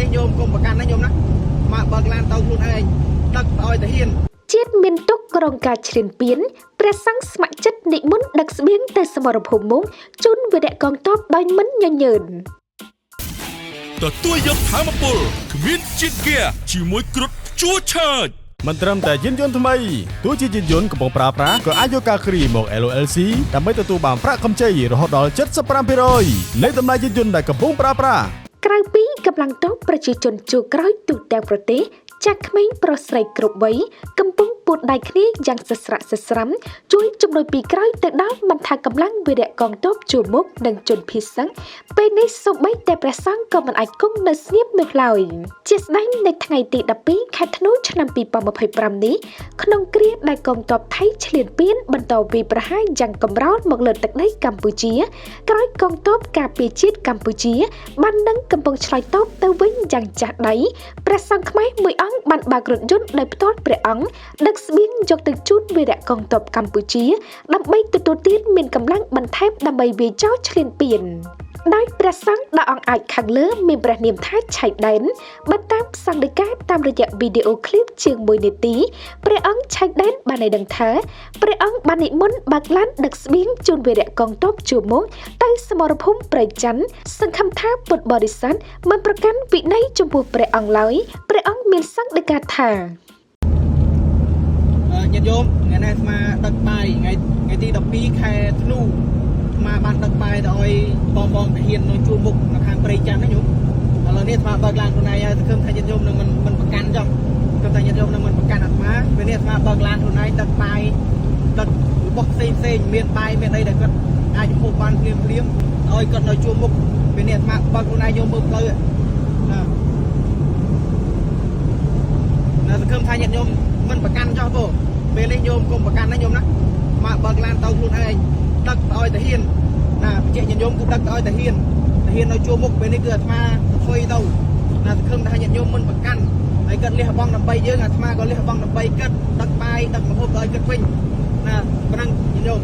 នេះញោមកុំប្រកាន់ណាញោមណាមកបើកឡានទៅខ្លួនឯងដឹកឲ្យតាហ៊ានជាតិមានទុកក្រងការឈ្លានពានព្រះសង្ឃស្ម័គ្រចិត្តនិមន្តដឹកស្បៀងទៅសមរភូមិមុខជូនវីរៈកងទ័ពដោយមិនញញើនទទួលយកធម្មពលគ្មានជាតិហ្គាជាមួយគ្រុឌជួឆើតមិនត្រឹមតែយានយន្តថ្មីទោះជាយានយន្តកំពុងប្រើប្រាស់ក៏អាចយកការគ្រីមក LOLC ដើម្បីទទួលបានប្រាក់កម្ចីរហូតដល់ 75% នៃតម្លៃយានយន្តដែលកំពុងប្រើប្រាស់ក្រៅពីកម្លាំងទ័ពប្រជាជនជួរក្រោយទូទាំងប្រទេសចាក់ក្មេងប្រុសស្រីគ្រប់វ័យកំពុងពួតដៃគ្នាយ៉ាងសស្រាក់សស្រាំជួយជំនួយពីក្រោយទៅដល់មិនថាកម្លាំងវីរៈកងទ័ពជួរមុខនិងជនភៀសសិង្ហពេលនេះសូម្បីតែព្រះសង្ឃក៏មិនអាចគង់នៅស្ងៀមនោះឡើយជាស្ដែងនៅថ្ងៃទី12ខែធ្នូឆ្នាំ2025នេះក្នុងគ្រាដែលកងទ័ពថៃឈ្លានពានបន្តវាយប្រហារយ៉ាងកម្រោលមកលើទឹកដីកម្ពុជាក្រោយកងទ័ពការពារជាតិកម្ពុជាបាននឹងកំពុងឆ្លើយតបទៅវិញយ៉ាងចាស់ដៃព្រះសង្ឃខ្មែរមួយអង្គបានបើករថយន្តដោយផ្ទាល់ព្រះអង្គដឹកស្បៀងយកទៅជូនវីរៈកងទ័ពកម្ពុជាដើម្បីទទួលទានមានកម្លាំងបន្ថែមដើម្បីវាយចោលឈ្លានពានដោយព្រះសង្ឃដ៏អង្គអាចខាងលើមានព្រះនាមថាឆៃដែនបើតាមសង្ឃដីកាតាមរយៈវីដេអូឃ្លីបជាង1នាទីព្រះអង្គឆៃដែនបានឲ្យដឹងថាព្រះអង្គបាននិមន្តបើកឡានដឹកស្បៀងជូនវីរៈកងទ័ពជួរមុខទៅសមរភូមិព្រៃច័ន្ទសង្ឃឹមថាពុទ្ធបរិស័ទមិនប្រកាន់វិន័យចំពោះព្រះអង្គឡើយព្រះអង្គមានសង្ឃដីកាថាញាតិញោមថ្ងៃនេះស្មាដឹកបាយថ្ងៃទី12ខែធ្នូស្មាបានដឹកបាយទៅឲ្យបងតាហ៊ាននៅជួរមុខនៅខាងព្រៃច័ន្ទណាញោមឥឡូវនេះស្មាបើកឡានខ្លួនឯងហើយសង្ឃឹមថាញាតិញោមនឹងមិនប្រកាន់ចុះសង្ឃឹមថាញាតិញោមនឹងមិនប្រកាន់អាត្មាពេលនេះស្មាបើកឡានខ្លួនឯងដឹកបាយដឹករបស់ផ្សេងមានបាយមានអីដែលគាត់អាចហូបបានភ្លាមឲ្យគាត់នៅជួរមុខពេលនេះស្មាបើកខ្លួនឯងញោមមើលផ្លូវណាសង្ឃឹមថាញាតិញោមមិនប្រកាន់ចុះបងពេលនេះញោមកុំប្រកាន់ណាញោមណាមកបើកឡានទៅខ្លួនឯងដឹកឲ្យតាហ៊ានណាបញ្ជាក់ញាតិញោមគឺដឹកឲ្យតាហ៊ាននៅជួរមុខពេលនេះគឺអាត្មាធ្វើទៅណាសង្ឃឹមថាញាតិញោមមិនប្រកាន់ហើយគាត់លះបង់ដើម្បីយើងអាត្មាក៏លះបង់ដើម្បីគាត់ដឹកបាយដឹកម្ហូបឲ្យគាត់វិញណាប៉ុណ្ណឹងញាតិញោម